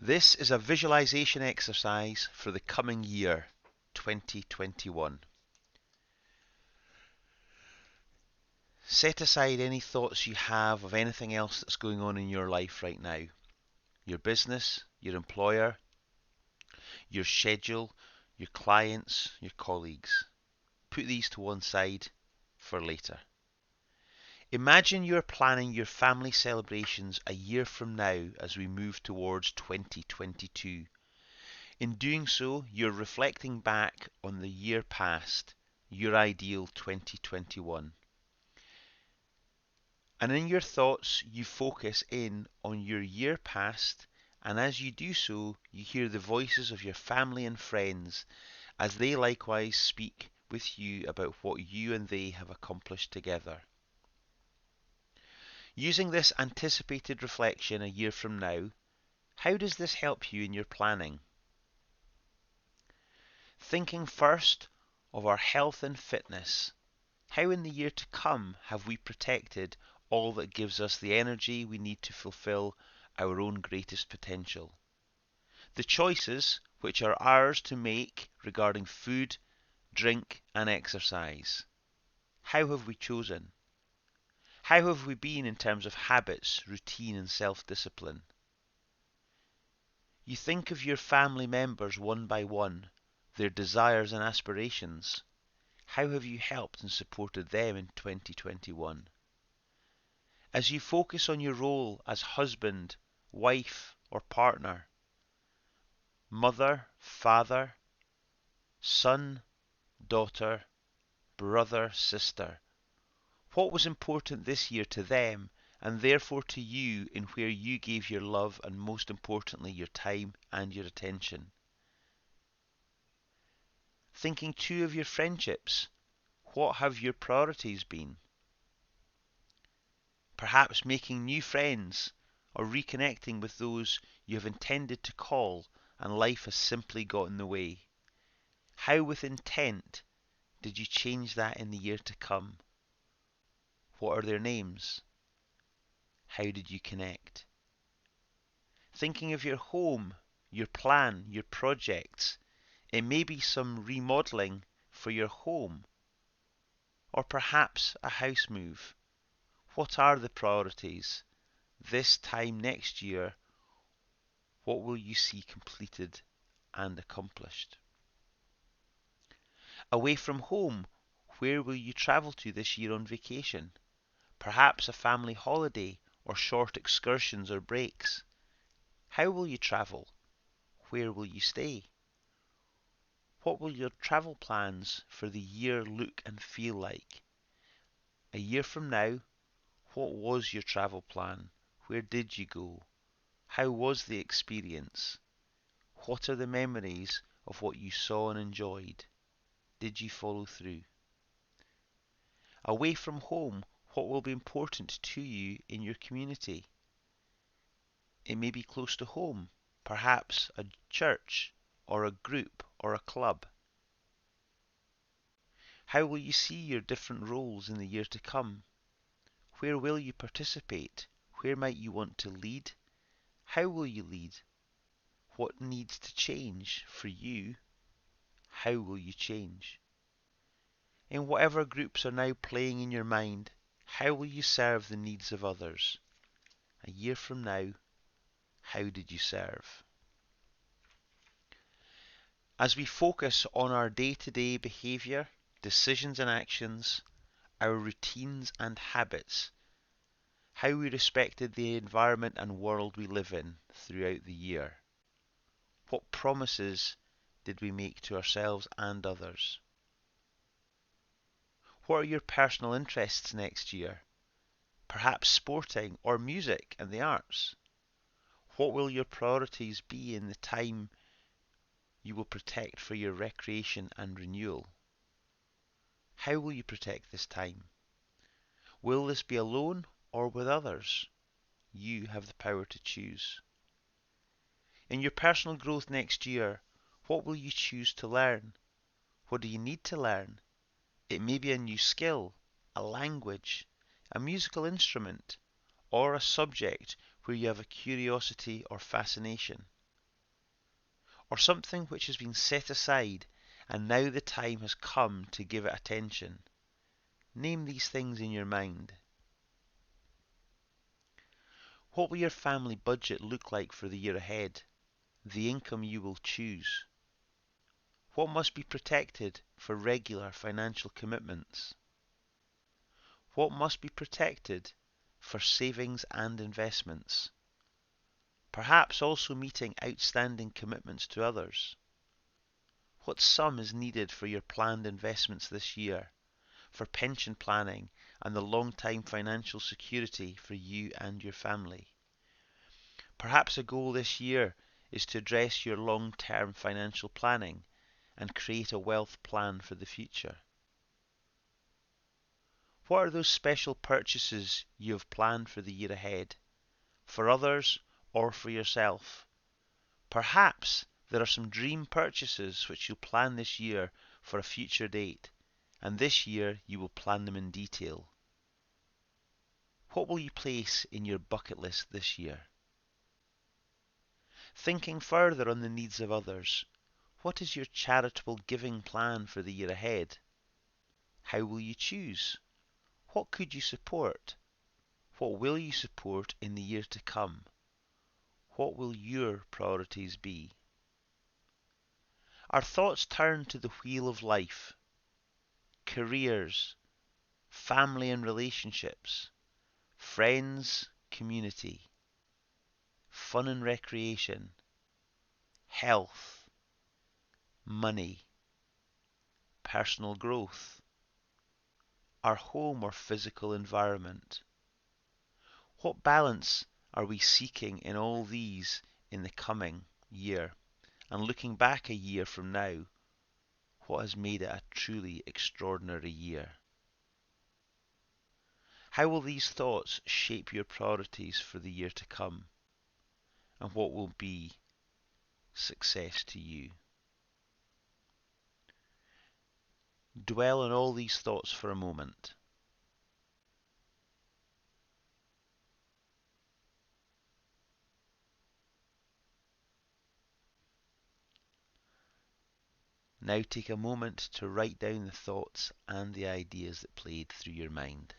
This is a visualization exercise for the coming year, 2021. Set aside any thoughts you have of anything else that's going on in your life right now. Your business, your employer, your schedule, your clients, your colleagues. Put these to one side for later. Imagine you're planning your family celebrations a year from now as we move towards 2022. In doing so, you're reflecting back on the year past, your ideal 2021. And in your thoughts, you focus in on your year past, and as you do so, you hear the voices of your family and friends as they likewise speak with you about what you and they have accomplished together. Using this anticipated reflection a year from now, how does this help you in your planning? Thinking first of our health and fitness, how in the year to come have we protected all that gives us the energy we need to fulfill our own greatest potential? The choices which are ours to make regarding food, drink and exercise. How have we chosen? How have we been in terms of habits, routine and self-discipline? You think of your family members one by one, their desires and aspirations. How have you helped and supported them in 2021? As you focus on your role as husband, wife or partner, mother, father, son, daughter, brother, sister, what was important this year to them and therefore to you in where you gave your love and most importantly your time and your attention? Thinking too of your friendships, what have your priorities been? Perhaps making new friends or reconnecting with those you have intended to call and life has simply got in the way. How with intent did you change that in the year to come? What are their names? How did you connect? Thinking of your home, your plan, your projects. It may be some remodeling for your home or perhaps a house move. What are the priorities? This time next year, what will you see completed and accomplished? Away from home, where will you travel to this year on vacation? Perhaps a family holiday or short excursions or breaks. How will you travel? Where will you stay? What will your travel plans for the year look and feel like? A year from now, what was your travel plan? Where did you go? How was the experience? What are the memories of what you saw and enjoyed? Did you follow through? Away from home, what will be important to you in your community? It may be close to home, perhaps a church or a group or a club. How will you see your different roles in the year to come? Where will you participate? Where might you want to lead? How will you lead? What needs to change for you? How will you change? In whatever groups are now playing in your mind, how will you serve the needs of others? A year from now, how did you serve? As we focus on our day-to-day behaviour, decisions and actions, our routines and habits, how we respected the environment and world we live in throughout the year. What promises did we make to ourselves and others? What are your personal interests next year? Perhaps sporting or music and the arts. What will your priorities be in the time you will protect for your recreation and renewal? How will you protect this time? Will this be alone or with others? You have the power to choose. In your personal growth next year, what will you choose to learn? What do you need to learn? It may be a new skill, a language, a musical instrument, or a subject where you have a curiosity or fascination. or something which has been set aside and now the time has come to give it attention. Name these things in your mind. What will your family budget look like for the year ahead? The income you will choose. What must be protected for regular financial commitments? What must be protected for savings and investments? Perhaps also meeting outstanding commitments to others. What sum is needed for your planned investments this year, for pension planning and the long-term financial security for you and your family? Perhaps a goal this year is to address your long-term financial planning and create a wealth plan for the future. What are those special purchases you have planned for the year ahead, for others or for yourself? Perhaps there are some dream purchases which you'll plan this year for a future date, and this year you will plan them in detail. What will you place in your bucket list this year? Thinking further on the needs of others, what is your charitable giving plan for the year ahead? How will you choose? What could you support? What will you support in the year to come? What will your priorities be? Our thoughts turn to the wheel of life, careers, family and relationships, friends, community, fun and recreation, health, money, personal growth, our home or physical environment. What balance are we seeking in all these in the coming year? And looking back a year from now, what has made it a truly extraordinary year? How will these thoughts shape your priorities for the year to come? And what will be success to you? Dwell on all these thoughts for a moment. Now take a moment to write down the thoughts and the ideas that played through your mind.